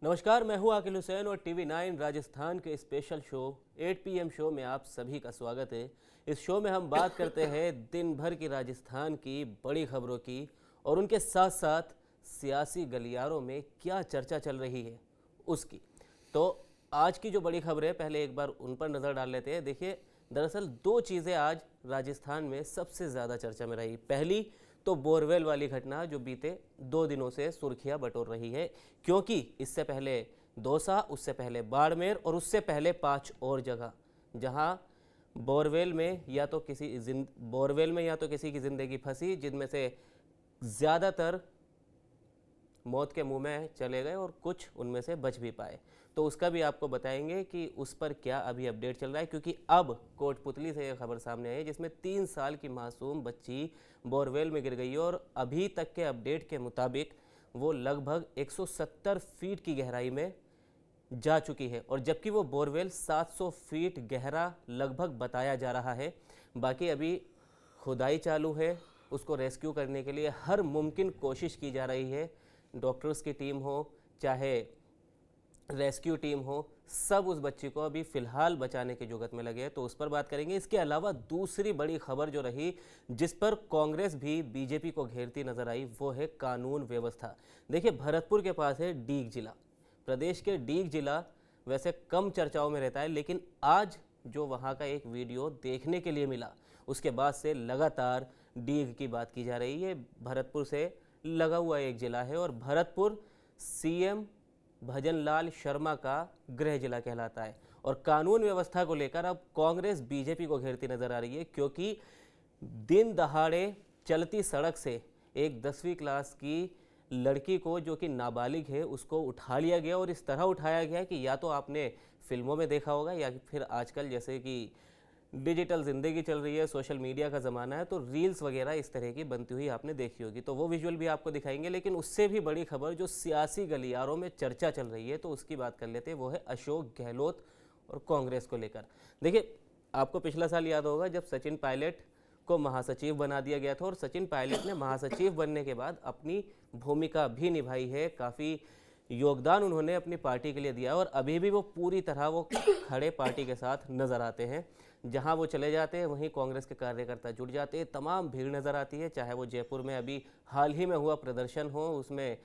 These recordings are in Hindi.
नमस्कार, मैं हूं आकिल हुसैन और TV9 राजस्थान के स्पेशल शो 8 PM शो में आप सभी का स्वागत है। इस शो में हम बात करते हैं दिन भर की राजस्थान की बड़ी खबरों की और उनके साथ साथ सियासी गलियारों में क्या चर्चा चल रही है उसकी। तो आज की जो बड़ी खबर है, पहले एक बार उन पर नज़र डाल लेते हैं। देखिए, दरअसल दो चीज़ें आज राजस्थान में सबसे ज़्यादा चर्चा में रही। पहली तो बोरवेल वाली घटना जो बीते 2 दिनों से सुर्खियां बटोर रही है, क्योंकि इससे पहले दौसा, उससे पहले बाड़मेर और उससे पहले 5 और जगह जहां बोरवेल में या तो किसी की ज़िंदगी फंसी, जिनमें से ज़्यादातर मौत के मुंह में चले गए और कुछ उनमें से बच भी पाए। तो उसका भी आपको बताएंगे कि उस पर क्या अभी अपडेट चल रहा है, क्योंकि अब कोटपुतली से यह खबर सामने आई है जिसमें 3 साल की मासूम बच्ची बोरवेल में गिर गई और अभी तक के अपडेट के मुताबिक वो लगभग 170 फीट की गहराई में जा चुकी है, और जबकि वो बोरवेल 700 फीट गहरा लगभग बताया जा रहा है। बाकी अभी खुदाई चालू है, उसको रेस्क्यू करने के लिए हर मुमकिन कोशिश की जा रही है। डॉक्टर्स की टीम हो चाहे रेस्क्यू टीम हो, सब उस बच्ची को अभी फ़िलहाल बचाने की जुगत में लगे हैं, तो उस पर बात करेंगे। इसके अलावा दूसरी बड़ी खबर जो रही, जिस पर कांग्रेस भी बीजेपी को घेरती नजर आई, वो है कानून व्यवस्था। देखिए, भरतपुर के पास है डीग जिला। प्रदेश के डीग जिला वैसे कम चर्चाओं में रहता है, लेकिन आज जो वहाँ का एक वीडियो देखने के लिए मिला, उसके बाद से लगातार डीग की बात की जा रही है। भरतपुर से लगा हुआ एक जिला है और भरतपुर CM भजनलाल शर्मा का गृह जिला कहलाता है। और कानून व्यवस्था को लेकर अब कांग्रेस बीजेपी को घेरती नजर आ रही है, क्योंकि दिन दहाड़े चलती सड़क से एक 10वीं क्लास की लड़की को, जो कि नाबालिग है, उसको उठा लिया गया। और इस तरह उठाया गया कि या तो आपने फिल्मों में देखा होगा या फिर आजकल जैसे कि डिजिटल ज़िंदगी चल रही है, सोशल मीडिया का ज़माना है, तो रील्स वगैरह इस तरह की बनती हुई आपने देखी होगी, तो वो विजुअल भी आपको दिखाएंगे। लेकिन उससे भी बड़ी खबर जो सियासी गलियारों में चर्चा चल रही है, तो उसकी बात कर लेते हैं। वो है अशोक गहलोत और कांग्रेस को लेकर। देखिए, आपको पिछला साल याद होगा जब सचिन पायलट को महासचिव बना दिया गया था, और सचिन पायलट ने महासचिव बनने के बाद अपनी भूमिका भी निभाई है, काफ़ी योगदान उन्होंने अपनी पार्टी के लिए दिया, और अभी भी वो पूरी तरह वो खड़े पार्टी के साथ नज़र आते हैं। जहां वो चले जाते हैं वहीं कांग्रेस के कार्यकर्ता जुड़ जाते हैं, तमाम भीड़ नज़र आती है। चाहे वो जयपुर में अभी हाल ही में हुआ प्रदर्शन हो, उसमें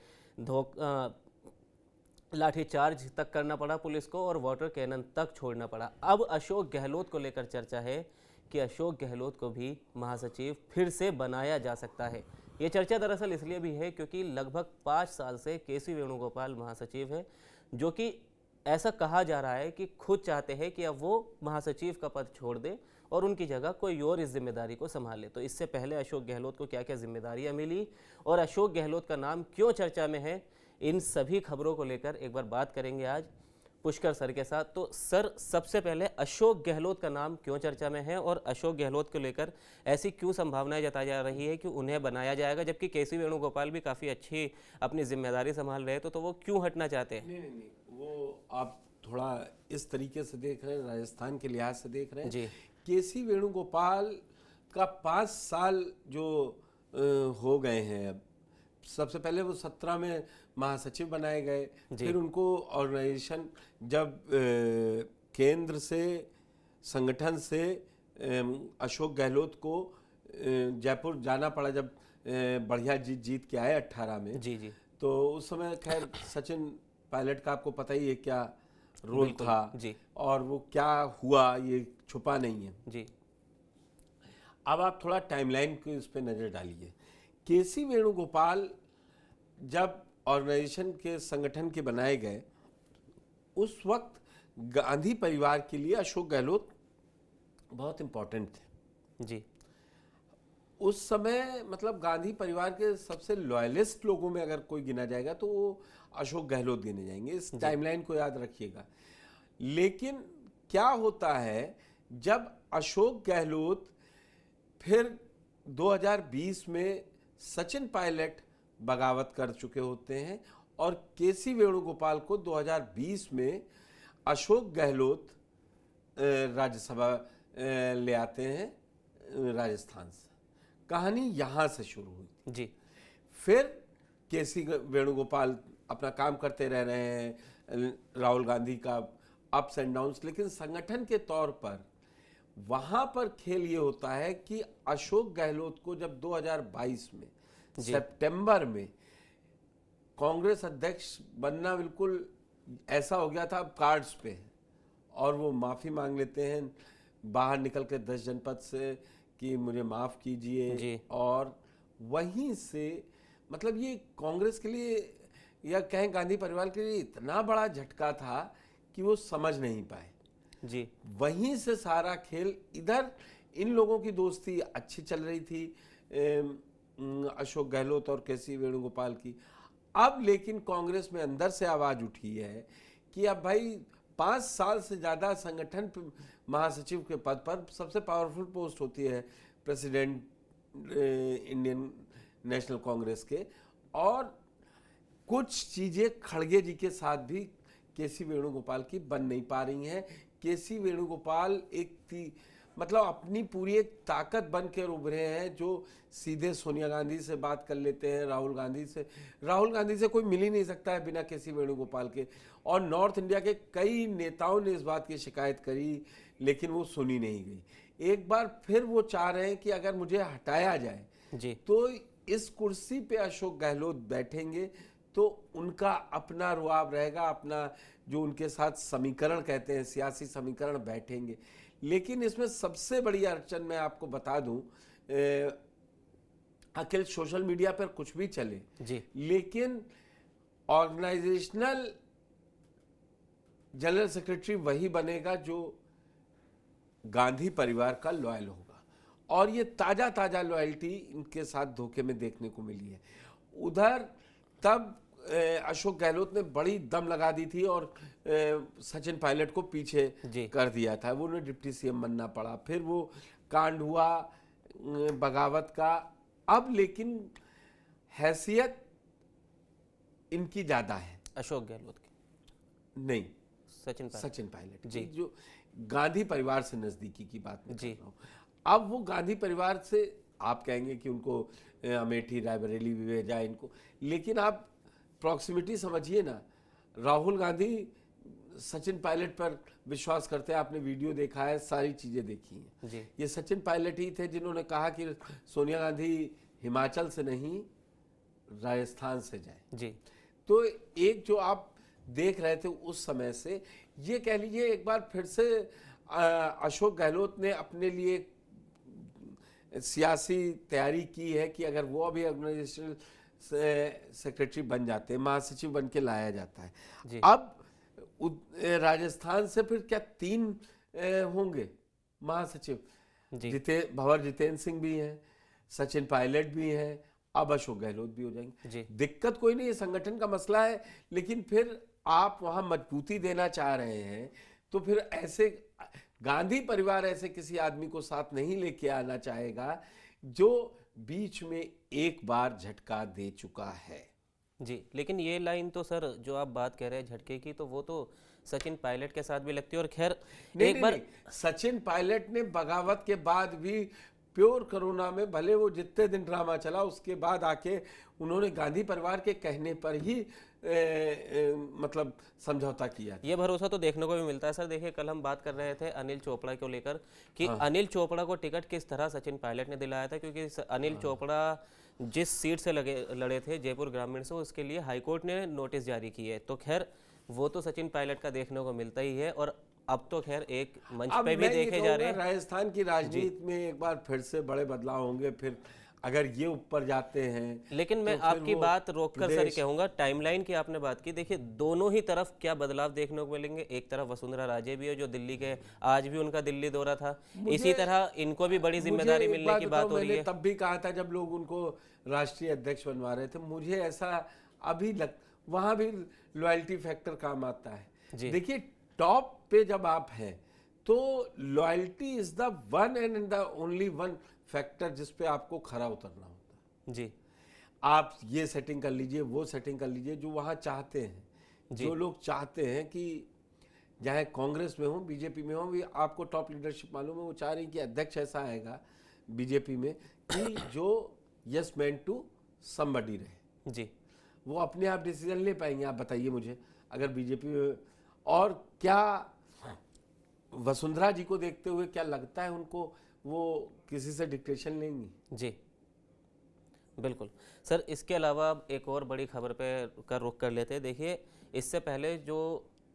लाठीचार्ज तक करना पड़ा पुलिस को और वाटर कैनन तक छोड़ना पड़ा। अब अशोक गहलोत को लेकर चर्चा है कि अशोक गहलोत को भी महासचिव फिर से बनाया जा सकता है। ये चर्चा दरअसल इसलिए भी है क्योंकि लगभग 5 साल से KC वेणुगोपाल महासचिव है, जो कि ऐसा कहा जा रहा है कि खुद चाहते हैं कि अब वो महासचिव का पद छोड़ दें और उनकी जगह कोई और इस जिम्मेदारी को संभाले। तो इससे पहले अशोक गहलोत को क्या क्या जिम्मेदारियां मिली और अशोक गहलोत का नाम क्यों चर्चा में है, इन सभी खबरों को लेकर एक बार बात करेंगे आज पुष्कर सर के साथ। तो सर, सबसे पहले अशोक गहलोत का नाम क्यों चर्चा में है और अशोक गहलोत को लेकर ऐसी क्यों संभावनाएं जताई जा रही है कि उन्हें बनाया जाएगा, जबकि KC वेणुगोपाल भी काफ़ी अच्छी अपनी जिम्मेदारी संभाल रहे हैं, तो वो क्यों हटना चाहते हैं? नहीं, वो आप थोड़ा इस तरीके से देख रहे हैं, राजस्थान के लिहाज से देख रहे हैं जी। KC वेणुगोपाल का 5 साल जो हो गए हैं। अब सबसे पहले वो 17 में महासचिव बनाए गए, फिर उनको ऑर्गेनाइजेशन जब केंद्र से संगठन से अशोक गहलोत को जयपुर जाना पड़ा, जब बढ़िया जीत के आए 18 में। जी। तो उस समय खैर सचिन पायलट का आपको पता ही है क्या रोल था जी। और वो क्या हुआ ये छुपा नहीं है जी। अब आप थोड़ा टाइमलाइन को इस पे नज़र डालिए। KC वेणुगोपाल जब ऑर्गेनाइजेशन के संगठन के बनाए गए, उस वक्त गांधी परिवार के लिए अशोक गहलोत बहुत इम्पोर्टेंट थे जी। उस समय। मतलब गांधी परिवार के सबसे लॉयलिस्ट लोगों में अगर कोई गिना जाएगा तो वो अशोक गहलोत गिने जाएंगे। इस टाइमलाइन को याद रखिएगा। लेकिन क्या होता है, जब अशोक गहलोत फिर 2020 में सचिन पायलट बगावत कर चुके होते हैं और KC वेणुगोपाल को 2020 में अशोक गहलोत राज्यसभा ले आते हैं राजस्थान से। कहानी यहाँ से शुरू हुई जी। फिर KC वेणुगोपाल अपना काम करते रह रहे हैं, राहुल गांधी का अप्स एंड डाउन्स, लेकिन संगठन के तौर पर वहां पर खेल ये होता है कि अशोक गहलोत को जब 2022 में सितंबर में कांग्रेस अध्यक्ष बनना बिल्कुल ऐसा हो गया था, अब कार्ड्स पे है, और वो माफ़ी मांग लेते हैं बाहर निकल के 10 जनपद से कि मुझे माफ़ कीजिए, और वहीं से मतलब ये कांग्रेस के लिए या कहें गांधी परिवार के लिए इतना बड़ा झटका था कि वो समझ नहीं पाए जी। वहीं से सारा खेल, इधर इन लोगों की दोस्ती अच्छी चल रही थी, अशोक गहलोत और केसी वेणुगोपाल की। अब लेकिन कांग्रेस में अंदर से आवाज उठी है कि अब भाई 5 साल से ज़्यादा संगठन महासचिव के पद पर, सबसे पावरफुल पोस्ट होती है प्रेसिडेंट इंडियन नेशनल कांग्रेस के, और कुछ चीज़ें खड़गे जी के साथ भी केसी वेणुगोपाल की बन नहीं पा रही हैं। केसी वेणुगोपाल मतलब अपनी पूरी एक ताकत बन कर उभरे हैं, जो सीधे सोनिया गांधी से बात कर लेते हैं, राहुल गांधी से कोई मिल ही नहीं सकता है बिना केसी वेणुगोपाल के। और नॉर्थ इंडिया के कई नेताओं ने इस बात की शिकायत करी, लेकिन वो सुनी नहीं गई। एक बार फिर वो चाह रहे हैं कि अगर मुझे हटाया जाए जी, तो इस कुर्सी पे अशोक गहलोत बैठेंगे तो उनका अपना रुआब रहेगा, अपना जो उनके साथ समीकरण कहते हैं, सियासी समीकरण बैठेंगे। लेकिन इसमें सबसे बड़ी अड़चन मैं आपको बता दूं, अखिल सोशल मीडिया पर कुछ भी चले जी, लेकिन ऑर्गेनाइजेशनल जनरल सेक्रेटरी वही बनेगा जो गांधी परिवार का लॉयल होगा, और ये ताजा लॉयल्टी इनके साथ धोखे में देखने को मिली है। उधर तब अशोक गहलोत ने बड़ी दम लगा दी थी और सचिन पायलट को पीछे कर दिया था, वो उन्हें डिप्टी सीएम बनना पड़ा, फिर वो कांड हुआ बगावत का। अब लेकिन हैसियत इनकी ज्यादा है अशोक गहलोत की, नहीं सचिन पायलट जी, की, जो गांधी परिवार से नजदीकी की बात मैं कर जी। रहा हूँ। अब वो गांधी परिवार से, आप कहेंगे कि उनको अमेठी रायबरेली भी भेजा इनको, लेकिन आप प्रॉक्सिमिटी समझिए ना। राहुल गांधी सचिन पायलट पर विश्वास करते हैं, आपने वीडियो देखा है, सारी चीजें देखी हैं जी, ये सचिन पायलट ही थे जिन्होंने कहा कि सोनिया गांधी हिमाचल से नहीं राजस्थान से जाए। जी, तो एक जो आप देख रहे थे उस समय से, ये कह लीजिए एक बार फिर से अशोक गहलोत ने अपने लिए सियासी तैयारी की है कि अगर वो अभी ऑर्गेनाइजेशनल सेक्रेटरी बन जाते हैं, महासचिव बन के लाया जाता है। अब राजस्थान से फिर क्या 3 होंगे महासचिव, भंवर जितेंद्र सिंह भी हैं, सचिन पायलट भी हैं, अब अशोक गहलोत भी हो जाएंगे। दिक्कत कोई नहीं, ये संगठन का मसला है, लेकिन फिर आप वहां मजबूती देना चाह रहे हैं तो फिर ऐसे गांधी परिवार ऐसे किसी आदमी को साथ नहीं लेके आना चाहेगा जो बीच में एक बार झटका दे चुका है। जी, लेकिन ये लाइन तो सर जो आप बात कह रहे हैं झटके की, तो वो तो सचिन पायलट के साथ भी लगती है। और खैर एक बार सचिन पायलट ने बगावत के बाद भी प्योर कोरोना में, भले वो जितने दिन ड्रामा चला, उसके बाद आके उन्होंने गांधी परिवार के कहने पर ही मतलब समझौता किया। ये भरोसा तो देखने को भी मिलता है सर। देखिए, कल हम बात कर रहे थे अनिल चोपड़ा को लेकर कि अनिल चोपड़ा को टिकट किस तरह सचिन पायलट ने दिलाया था, क्योंकि अनिल चोपड़ा जिस सीट से लड़े थे जयपुर ग्रामीण से, उसके लिए हाईकोर्ट ने नोटिस जारी की है। तो खैर वो तो सचिन पायलट का देखने को मिलता ही है। और अब तो खैर एक मंच पे भी देखे जा रहे हैं, राजस्थान की राजनीति में एक बार फिर से बड़े बदलाव होंगे, फिर अगर ये ऊपर जाते हैं। लेकिन मैं आपकी बात रोककर सर कहूंगा, टाइमलाइन की आपने बात की, देखिए दोनों ही तरफ क्या बदलाव देखने को मिलेंगे। एक तरफ वसुंधरा राजे भी है जो दिल्ली के, आज भी उनका दिल्ली दौरा था, इसी तरह इनको भी बड़ी जिम्मेदारी मिलने की बात हो रही है। तब भी कहा था जब लोग उनको राष्ट्रीय अध्यक्ष बनवा रहे थे, मुझे ऐसा अभी वहां भी लॉयल्टी फैक्टर काम आता है। देखिए, टॉप पे जब आप हैं तो loyalty is the one and the only one factor जिस पे आपको खरा उतरना होता है। जी, आप ये सेटिंग कर लीजिए, वो सेटिंग कर लीजिए, जो वहाँ चाहते हैं, जो लोग चाहते हैं कि चाहे कांग्रेस में हो, बीजेपी में हो, भी आपको टॉप लीडरशिप मालूम है, वो चाह रही कि अध्यक्ष ऐसा आएगा बीजेपी में कि जो यस मैन टू समबडी रहे। जी, वो अपने आप डिसीजन ले पाएंगे? आप बताइए मुझे, अगर बीजेपी। और क्या वसुंधरा जी को देखते हुए क्या लगता है उनको, वो किसी से डिक्टेशन लेंगी? जी बिल्कुल सर। इसके अलावा अब एक और बड़ी खबर पे का रुख कर लेते हैं। देखिए, इससे पहले जो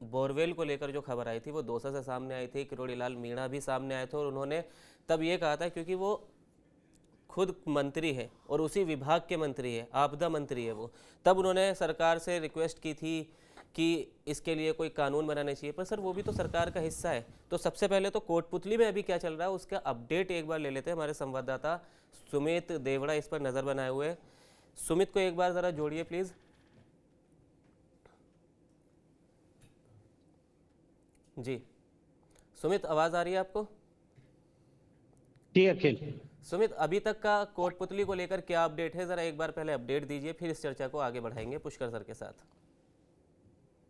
बोरवेल को लेकर जो खबर आई थी वो दौसा से सामने आई थी, किरोड़ीलाल मीणा भी सामने आए थे और उन्होंने तब ये कहा था, क्योंकि वो खुद मंत्री है और उसी विभाग के मंत्री है, आपदा मंत्री है वो, तब उन्होंने सरकार से रिक्वेस्ट की थी कि इसके लिए कोई कानून बनाने चाहिए। पर सर वो भी तो सरकार का हिस्सा है। तो सबसे पहले तो कोटपुतली में अभी क्या चल रहा है उसका अपडेट एक बार ले लेते हैं। हमारे संवाददाता सुमित देवड़ा इस पर नज़र बनाए हुए। सुमित को एक बार ज़रा जोड़िए प्लीज़। जी सुमित, आवाज़ आ रही है आपको? जी अखिल। सुमित, अभी तक का कोटपुतली को लेकर क्या अपडेट है? ज़रा एक बार पहले अपडेट दीजिए, फिर इस चर्चा को आगे बढ़ाएंगे पुष्कर सर के साथ।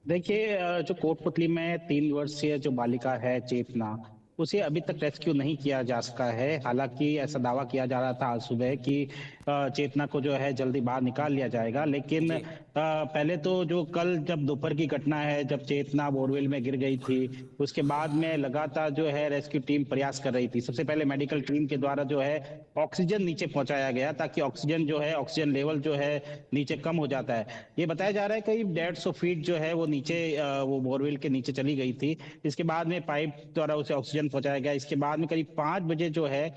देखिए, जो कोटपुतली में 3 वर्षीय जो बालिका है चेतना, उसे अभी तक रेस्क्यू नहीं किया जा सका है। हालांकि ऐसा दावा किया जा रहा था आज सुबह कि चेतना को जो है जल्दी बाहर निकाल लिया जाएगा, लेकिन जी पहले तो जो कल जब दोपहर की घटना है, जब चेतना बोरवेल में गिर गई थी, उसके बाद में लगातार जो है रेस्क्यू टीम प्रयास कर रही थी। सबसे पहले मेडिकल टीम के द्वारा जो है ऑक्सीजन नीचे पहुंचाया गया, ताकि ऑक्सीजन जो है, ऑक्सीजन लेवल जो है नीचे कम हो जाता है। ये बताया जा रहा है करीब 150 फीट जो है वो नीचे, वो बोरवेल के नीचे चली गई थी। इसके बाद में पाइप द्वारा उसे ऑक्सीजन पहुंचाया गया। इसके बाद में करीब 5 बजे जो है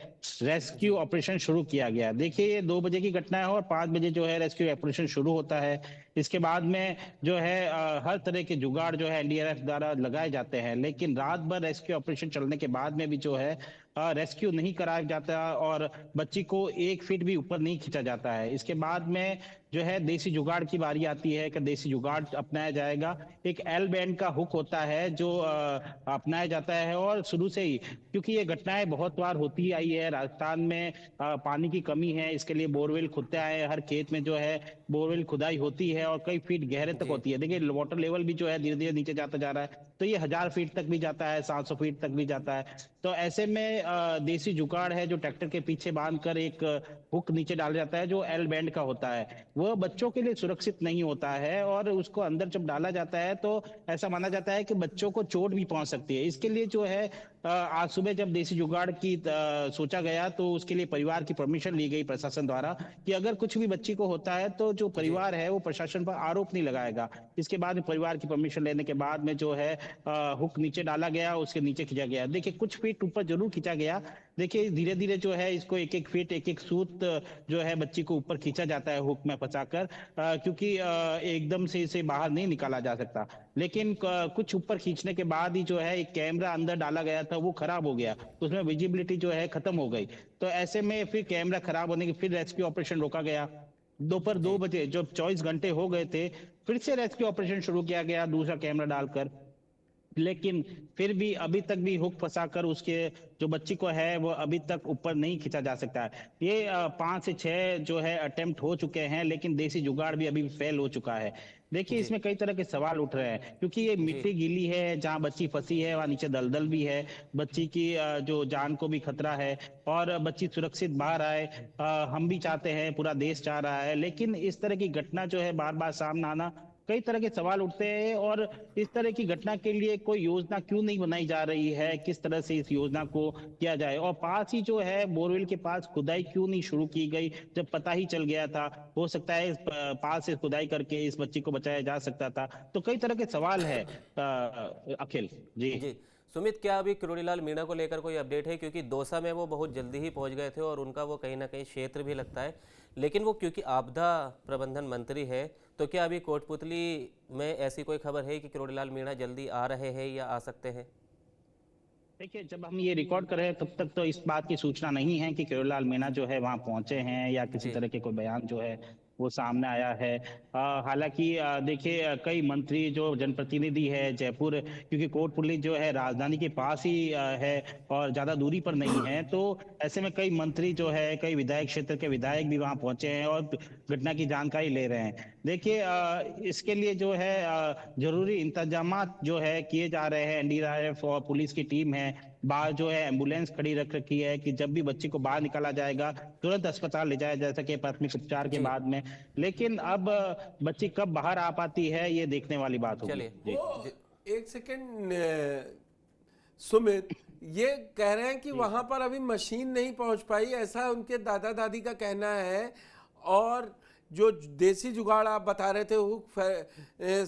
रेस्क्यू ऑपरेशन शुरू किया गया। देखिए, ये 2 बजे की घटना है और 5 बजे जो है रेस्क्यू ऑपरेशन शुरू होता है। इसके बाद में जो है हर तरह के जुगाड़ जो है एनडीआरएफ द्वारा लगाए जाते हैं, लेकिन रात भर रेस्क्यू ऑपरेशन चलने के बाद में भी जो है रेस्क्यू नहीं कराया जाता और बच्ची को 1 फीट भी ऊपर नहीं खींचा जाता है। इसके बाद में जो है देसी जुगाड़ की बारी आती है कि देसी जुगाड़ अपनाया जाएगा। एक एल बैंड का हुक होता है जो अपनाया जाता है, और शुरू से ही, क्योंकि ये घटनाएं बहुत बार होती आई है राजस्थान में, पानी की कमी है, इसके लिए बोरवेल खुदते आए, हर खेत में जो है बोरवेल खुदाई होती है और कई फीट गहरे तक जी होती है। देखिए, वाटर लेवल भी जो है धीरे धीरे नीचे जाता जा रहा है, तो ये 1000 फीट तक भी जाता है, 700 फीट तक भी जाता है। तो ऐसे में देसी जुगाड़ है जो ट्रैक्टर के पीछे बांधकर एक हुक नीचे डाला जाता है जो एल बैंड का होता है। वो बच्चों के लिए सुरक्षित नहीं होता है और उसको अंदर जब डाला जाता है तो ऐसा माना जाता है कि बच्चों को चोट भी पहुंच सकती है। इसके लिए जो है आज सुबह जब देसी जुगाड़ की सोचा गया तो उसके लिए परिवार की परमिशन ली गई प्रशासन द्वारा कि अगर कुछ भी बच्ची को होता है तो जो जी परिवार है वो प्रशासन पर आरोप नहीं लगाएगा। इसके बाद में परिवार की परमिशन लेने के बाद में जो है हुक नीचे डाला गया, उसके नीचे खींचा गया। देखिए, कुछ फीट ऊपर जरूर खींचा गया। देखिए, धीरे धीरे जो है इसको एक एक फीट, एक एक सूत जो है बच्ची को ऊपर खींचा जाता है हुक में फंसाकर, क्योंकि एकदम से इसे बाहर नहीं निकाला जा सकता। लेकिन कुछ ऊपर खींचने के बाद ही जो है एक कैमरा अंदर डाला गया था वो खराब हो गया, उसमें विजिबिलिटी जो है खत्म हो गई। तो ऐसे में फिर कैमरा खराब होने के फिर रेस्क्यू ऑपरेशन रोका गया। दोपहर जी 2 बजे जब 24 घंटे हो गए थे, फिर से रेस्क्यू ऑपरेशन शुरू किया गया दूसरा कैमरा डालकर। लेकिन फिर भी अभी तक भी हुक फंसाकर उसके जो बच्ची को है वो अभी तक ऊपर नहीं खींचा जा सकता है। ये 5 से 6 जो है अटेम्प्ट हो चुके हैं, लेकिन देसी जुगाड़ भी अभी फेल हो चुका है। देखिए, जी इसमें कई तरह के सवाल उठ रहे हैं, क्योंकि ये जी मिट्टी गीली है, जहाँ बच्ची फंसी है वहाँ नीचे दलदल भी है, बच्ची की जो जान को भी खतरा है और बच्ची सुरक्षित बाहर आए, हम भी चाहते हैं, पूरा देश चाह रहा है। लेकिन इस तरह की घटना जो है बार बार सामने आना, कई तरह के सवाल उठते हैं। और इस तरह की घटना के लिए कोई योजना क्यों नहीं बनाई जा रही है, किस तरह से इस योजना को किया जाए, और पास ही जो है बोरवेल के पास खुदाई क्यों नहीं शुरू की गई जब पता ही चल गया था। हो सकता है इस पास से खुदाई करके इस बच्ची को बचाया जा सकता था। तो कई तरह के सवाल है अखिल जी। जी सुमित, क्या अभी किरोड़ीलाल मीणा को लेकर कोई अपडेट है? क्योंकि दौसा में वो बहुत जल्दी ही पहुंच गए थे और उनका वो कहीं ना कहीं क्षेत्र भी लगता है, लेकिन वो क्योंकि आपदा प्रबंधन मंत्री है, तो क्या अभी कोटपुतली में ऐसी कोई खबर है कि किरोड़ीलाल मीणा जल्दी आ रहे हैं या आ सकते हैं? देखिए, जब हम ये रिकॉर्ड कर रहे हैं तब तक तो इस बात की सूचना नहीं है कि किरोड़ीलाल मीणा जो है वहां पहुंचे हैं या किसी जी तरह के कोई बयान जो है वो सामने आया है। हालांकि देखिए, कई मंत्री जो जनप्रतिनिधि है जयपुर, क्योंकि कोटपुतली जो है राजधानी के पास ही है और ज्यादा दूरी पर नहीं है, तो ऐसे में कई मंत्री जो है, कई विधायक क्षेत्र के विधायक भी वहां पहुंचे हैं और घटना की जानकारी ले रहे हैं। देखिए इसके लिए जो है जरूरी इंतजामात जो है किए जा रहे हैं। एनडीआरएफ और पुलिस की टीम है, बाहर जो है एम्बुलेंस खड़ी रख रखी है कि जब भी बच्चे को बाहर निकाला जाएगा तुरंत अस्पताल ले जाया जा सके प्राथमिक उपचार के जी बाद में। लेकिन अब बच्ची कब बाहर आ पाती है ये देखने वाली बात होगी। चलिए जी वो एक सेकंड सुमित, ये कह रहे हैं कि वहां पर अभी मशीन नहीं पहुंच पाई, ऐसा उनके दादा दादी का कहना है। और जो देसी जुगाड़ आप बता रहे थे हुक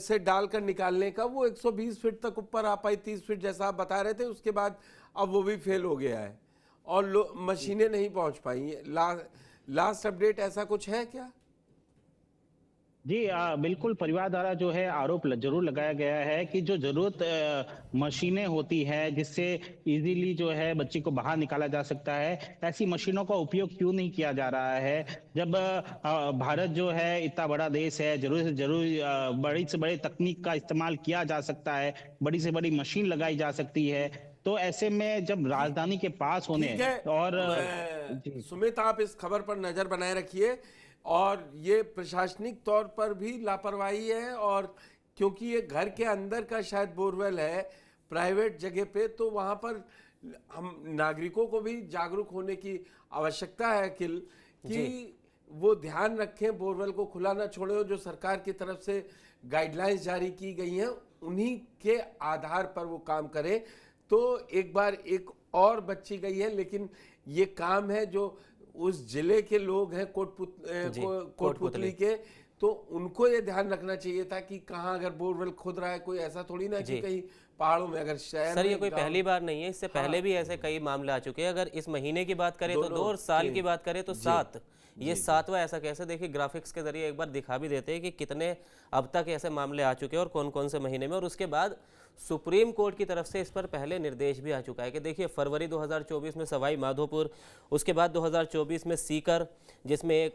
से डालकर निकालने का, वो 120 फीट तक ऊपर आ पाई, 30 फीट जैसा आप बता रहे थे, उसके बाद अब वो भी फेल हो गया है और मशीनें नहीं पहुंच पाई। लास्ट अपडेट ऐसा कुछ है क्या? जी बिल्कुल, परिवार द्वारा जो है आरोप जरूर लगाया गया है कि जो जरूरत मशीनें होती है जिससे इजीली जो है बच्ची को बाहर निकाला जा सकता है, ऐसी मशीनों का उपयोग क्यों नहीं किया जा रहा है। जब भारत जो है इतना बड़ा देश है, जरूर से जरूर बड़ी से बड़ी तकनीक का इस्तेमाल किया जा सकता है, बड़ी से बड़ी मशीन लगाई जा सकती है। तो ऐसे में जब राजधानी के पास होने ठीक है। और सुमित, आप इस खबर पर नजर बनाए रखिए। और ये प्रशासनिक तौर पर भी लापरवाही है, और क्योंकि ये घर के अंदर का शायद बोरवेल है प्राइवेट जगह पे, तो वहाँ पर हम नागरिकों को भी जागरूक होने की आवश्यकता है कि वो ध्यान रखें, बोरवेल को खुला ना छोड़े। और जो सरकार की तरफ से गाइडलाइंस जारी की गई हैं उन्हीं के आधार पर वो काम करें। तो एक बार एक और बच्ची गई है, लेकिन ये काम है जो उस जिले के लोग हैं कोटपुतली के, तो उनको ये ध्यान रखना चाहिए था कि कहाँ अगर बोरवेल खुद रहा है, कोई ऐसा थोड़ी ना कि कहीं पहाड़ों में, अगर शहर सर ये में, कोई पहली बार नहीं है, इससे पहले भी ऐसे कई मामले आ चुके हैं। अगर इस महीने की बात करें तो 2 और साल की बात करें तो 7, ये 7वां ऐसा कैसे। देखिए ग्राफिक्स के जरिए एक बार दिखा भी देते हैं कि कितने अब तक ऐसे मामले आ चुके हैं और कौन कौन से महीने में। और उसके बाद सुप्रीम कोर्ट की तरफ से इस पर पहले निर्देश भी आ चुका है कि देखिए फरवरी 2024 में सवाई माधोपुर, उसके बाद 2024 में सीकर जिसमें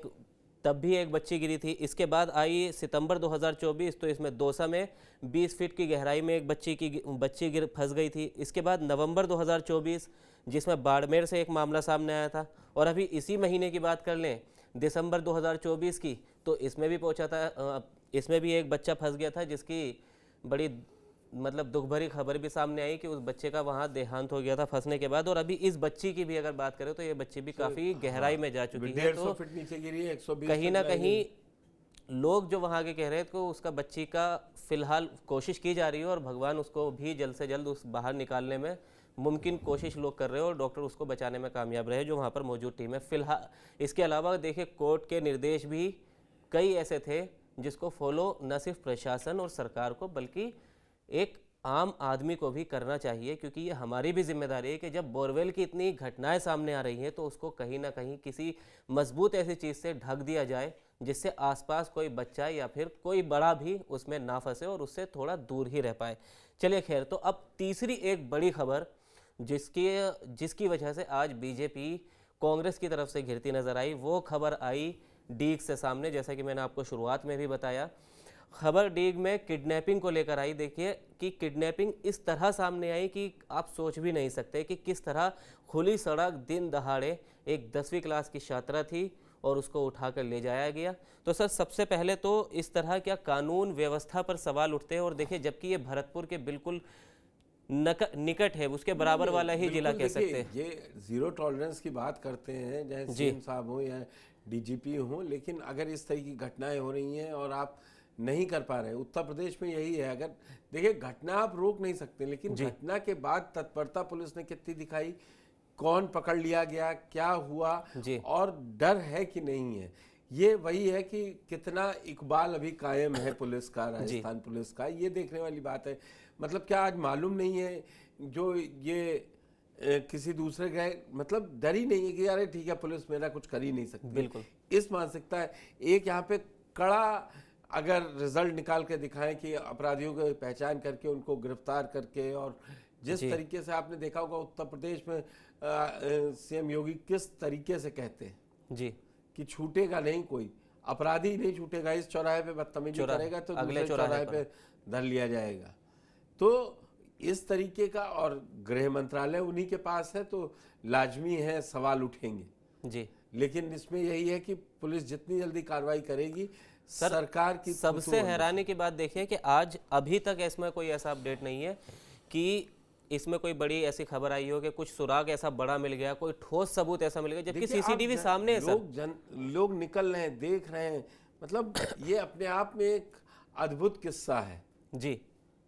तब भी एक बच्ची गिरी थी। इसके बाद आई सितंबर 2024, तो इसमें दौसा में 20 फीट की गहराई में एक बच्ची फंस गई थी। इसके बाद नवंबर 2024 जिसमें बाड़मेर से एक मामला सामने आया था। और अभी इसी महीने की बात कर लें दिसंबर 2024 की, तो इसमें भी पहुंचा था, इसमें भी एक बच्चा फंस गया था जिसकी बड़ी मतलब दुख भरी खबर भी सामने आई कि उस बच्चे का वहां देहांत हो गया था फंसने के बाद। और अभी इस बच्ची की भी अगर बात करें तो ये बच्ची भी काफी गहराई में जा चुकी है। 150 फीट नीचे गिरी है, 120 कहीं ना कहीं लोग जो वहाँ के कह रहे थे तो उसका बच्ची का फिलहाल कोशिश की जा रही है और भगवान उसको भी जल्द से जल्द उस बाहर निकालने में मुमकिन कोशिश लोग कर रहे हो और डॉक्टर उसको बचाने में कामयाब रहे जो वहाँ पर मौजूद टीम है फिलहाल। इसके अलावा देखिए कोर्ट के निर्देश भी कई ऐसे थे जिसको फॉलो न सिर्फ प्रशासन और सरकार को बल्कि एक आम आदमी को भी करना चाहिए, क्योंकि ये हमारी भी जिम्मेदारी है कि जब बोरवेल की इतनी घटनाएं सामने आ रही हैं तो उसको कहीं ना कहीं किसी मजबूत ऐसी चीज़ से ढक दिया जाए जिससे आसपास कोई बच्चा या फिर कोई बड़ा भी उसमें ना फंसे और उससे थोड़ा दूर ही रह पाए। चलिए खैर, तो अब तीसरी एक बड़ी खबर जिसकी वजह से आज बीजेपी कांग्रेस की तरफ से घिरती नजर आई, वो खबर आई डीग से सामने। जैसा कि मैंने आपको शुरुआत में भी बताया, खबर डीग में किडनैपिंग को लेकर आई। देखिए कि किडनैपिंग इस तरह सामने आई कि आप सोच भी नहीं सकते कि किस तरह खुली सड़क दिन दहाड़े एक 10वीं क्लास की छात्रा थी और उसको उठाकर ले जाया गया। तो सर सबसे पहले तो इस तरह क्या कानून व्यवस्था पर सवाल उठते हैं। और देखिए जबकि ये भरतपुर के बिल्कुल निकट है, उसके बराबर वाला ही जिला कह सकते हैं। ये जीरो टॉलरेंस की बात करते हैं, चाहे सीएम साहब हो या डीजीपी हो, लेकिन अगर इस तरह की घटनाएं हो रही हैं और आप नहीं कर पा रहे, उत्तर प्रदेश में यही है। अगर देखिए घटना आप रोक नहीं सकते, लेकिन घटना के बाद तत्परता पुलिस ने कितनी दिखाई, कौन पकड़ लिया गया, क्या हुआ और डर है कि नहीं है, ये वही है कि कितना इकबाल अभी कायम है पुलिस का, राजस्थान पुलिस का, ये देखने वाली बात है। मतलब क्या आज मालूम नहीं है जो ये किसी दूसरे का मतलब डर ही नहीं है कि यार ठीक है पुलिस मेरा कुछ कर ही नहीं सकती। बिल्कुल इस मानसिकता है। एक यहाँ पे कड़ा अगर रिजल्ट निकाल के दिखाएं कि अपराधियों को पहचान करके उनको गिरफ्तार करके, और जिस तरीके से आपने देखा होगा उत्तर प्रदेश में सीएम योगी किस तरीके से कहते हैं जी कि छूटेगा नहीं, कोई अपराधी नहीं छूटेगा, इस चौराहे पे बदतमीजी करेगा तो अगले दूसरे चौराहे पे धर लिया जाएगा। तो इस तरीके का, और गृह मंत्रालय उन्हीं के पास है तो लाजमी है सवाल उठेंगे जी। लेकिन इसमें यही है कि पुलिस जितनी जल्दी कार्रवाई करेगी सरकार की सबसे हैरानी की बात देखिए कि आज अभी तक इसमें कोई ऐसा अपडेट नहीं है कि इसमें कोई बड़ी ऐसी खबर आई हो कि कुछ सुराग ऐसा बड़ा मिल गया, कोई ठोस सबूत ऐसा मिल गया, जबकि देखिए, सीसीटीवी सामने है सर। लोग निकल रहे हैं, देख रहे हैं, मतलब ये अपने आप में एक अद्भुत किस्सा है जी,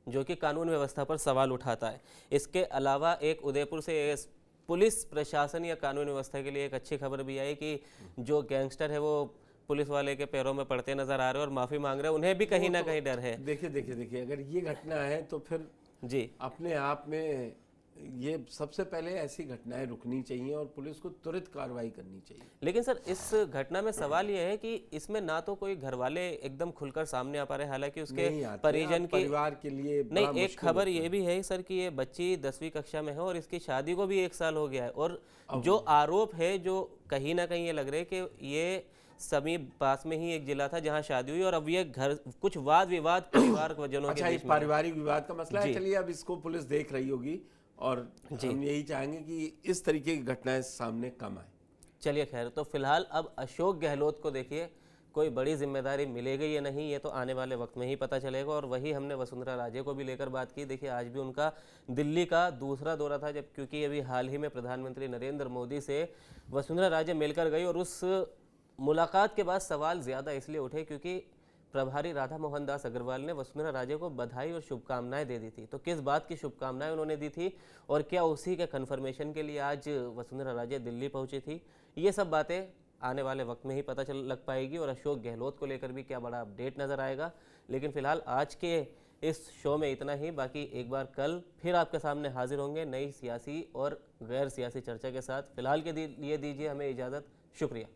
जो कि कानून व्यवस्था पर सवाल उठाता है। इसके अलावा एक उदयपुर से पुलिस प्रशासन या कानून व्यवस्था के लिए एक अच्छी खबर भी आई कि जो गैंगस्टर है वो पुलिस वाले के पैरों में पड़ते नजर आ रहे हैं और माफी मांग रहे हैं। उन्हें भी कहीं ना कहीं डर है। देखिए अगर ये घटना है तो फिर जी, अपने आप में ये सबसे पहले ऐसी घटनाएं रुकनी चाहिए और पुलिस को तुरंत कार्रवाई करनी चाहिए। लेकिन सर इस घटना में सवाल यह है कि इसमें ना तो कोई घर वाले एकदम खुलकर सामने आ पा रहे, हालांकि उसके नहीं आते, परिजन की परिवार के लिए बड़ा नहीं। एक मुश्किल खबर होता ये भी है सर कि ये बच्ची 10वीं कक्षा में है और इसकी शादी को भी 1 साल हो गया है, और जो आरोप है जो कहीं ना कहीं ये लग रहा है कि ये समीप पास में ही एक जिला था जहां शादी हुई और अब ये घर कुछ वाद विवाद परिवार वजनों के अच्छा, बीच एक में। पारिवारिक विवाद का मसला है। चलिए, अब इसको पुलिस देख रही होगी और हम यही चाहेंगे कि इस तरीके की घटनाएं सामने कम आए। चलिए खैर, तो फिलहाल अब अशोक गहलोत को देखिए कोई बड़ी जिम्मेदारी मिलेगी या नहीं, ये तो आने वाले वक्त में ही पता चलेगा। और वही हमने वसुंधरा राजे को भी लेकर बात की। देखिए आज भी उनका दिल्ली का दूसरा दौरा था, जब क्योंकि अभी हाल ही में प्रधानमंत्री नरेंद्र मोदी से वसुंधरा राजे मिलकर गई और उस मुलाकात के बाद सवाल ज़्यादा इसलिए उठे क्योंकि प्रभारी राधा मोहन दास अग्रवाल ने वसुंधरा राजे को बधाई और शुभकामनाएं दे दी थी। तो किस बात की शुभकामनाएं उन्होंने दी थी और क्या उसी के कन्फर्मेशन के लिए आज वसुंधरा राजे दिल्ली पहुंची थी, ये सब बातें आने वाले वक्त में ही पता चल लग पाएगी और अशोक गहलोत को लेकर भी क्या बड़ा अपडेट नज़र आएगा। लेकिन फिलहाल आज के इस शो में इतना ही। बाकी एक बार कल फिर आपके सामने हाजिर होंगे नई सियासी और गैर सियासी चर्चा के साथ। फिलहाल के लिए दीजिए हमें इजाज़त। शुक्रिया।